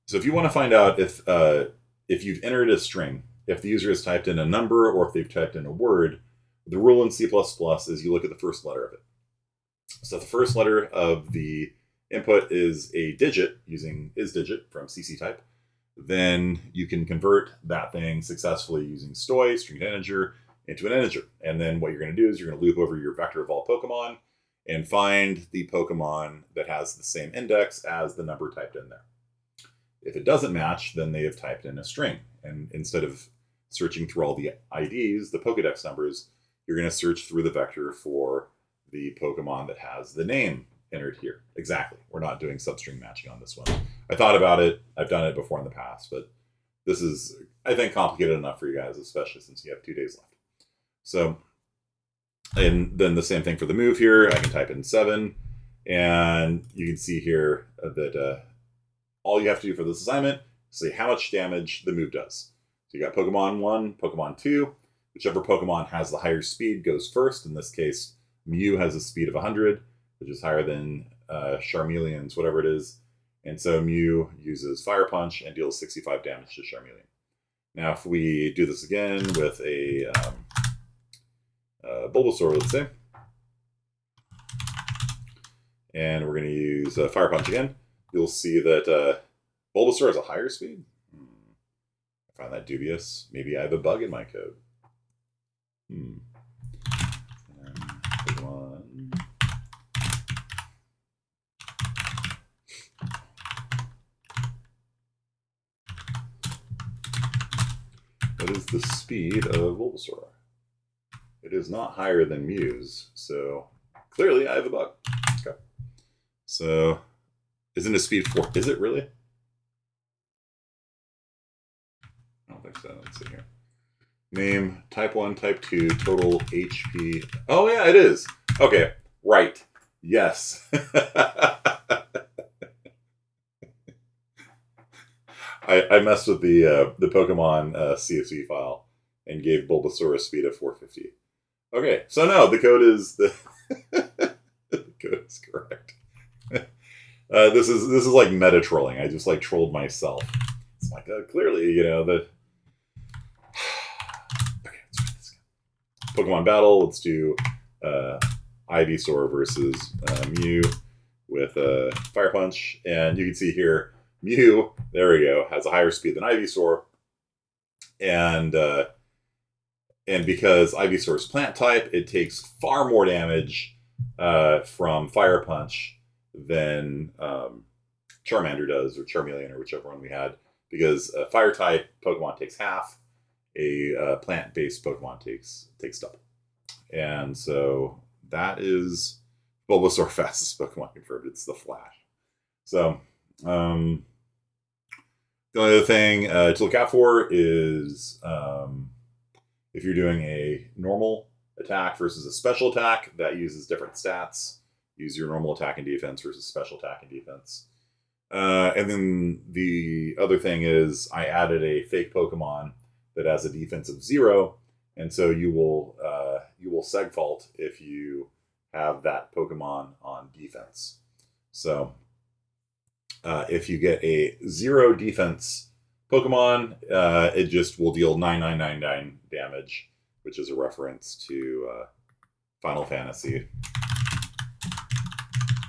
So if you want to find out if you've entered a string, if the user has typed in a number or if they've typed in a word, the rule in C++ is you look at the first letter of it. So if the first letter of the input is a digit using isdigit from cctype, then you can convert that thing successfully using stoi, string to integer, into an integer. And then what you're going to do is you're going to loop over your vector of all Pokemon and find the Pokemon that has the same index as the number typed in there. If it doesn't match, then they have typed in a string. And instead of searching through all the IDs, the Pokedex numbers, you're going to search through the vector for the Pokemon that has the name entered here. Exactly. We're not doing substring matching on this one. I thought about it. I've done it before in the past, but this is, I think, complicated enough for you guys, especially since you have 2 days left. So, and then the same thing for the move here. I can type in 7, and you can see here that all you have to do for this assignment is say how much damage the move does. So you got Pokemon 1, Pokemon 2. Whichever Pokemon has the higher speed goes first. In this case, Mew has a speed of 100, which is higher than Charmeleon's, whatever it is. And so Mew uses Fire Punch and deals 65 damage to Charmeleon. Now, if we do this again with a Bulbasaur, let's say, and we're going to use Fire Punch again, you'll see that Bulbasaur has a higher speed. I find that dubious. Maybe I have a bug in my code. Pokemon. What is the speed of Bulbasaur? It is not higher than Mew's, so clearly I have a bug. Okay. So, isn't it speed 4? Is it really? I don't think so. Let's see here. Name, type 1, type 2, total HP. Oh, yeah, it is. Okay, right. Yes. I messed with the Pokemon CSV file and gave Bulbasaur a speed of 450. Okay, so no, the code is the code is correct. This is like meta trolling. I just like trolled myself. It's like clearly, you know, the okay, let's try this again. Pokemon battle. Let's do Ivysaur versus Mew with Fire Punch, and you can see here Mew. There we go. Has a higher speed than Ivysaur, and because Ivysaur is plant type, it takes far more damage from Fire Punch than Charmander does, or Charmeleon, or whichever one we had. Because a fire type Pokemon takes half, a plant-based Pokemon takes double. And so that is Bulbasaur fastest Pokemon confirmed. It's the Flash. So the only other thing to look out for is if you're doing a normal attack versus a special attack, that uses different stats. Use your normal attack and defense versus special attack and defense. And then the other thing is I added a fake Pokemon that has a defense of 0, and so you will segfault if you have that Pokemon on defense. So if you get a 0 defense Pokemon, it just will deal 9999 damage, which is a reference to Final Fantasy,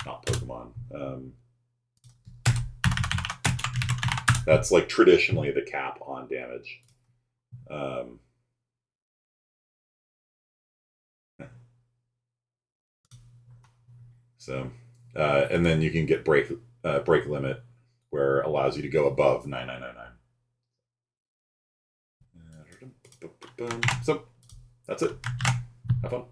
not Pokemon. That's like traditionally the cap on damage. And then you can get break limit, where it allows you to go above 9999. So that's it. Have fun.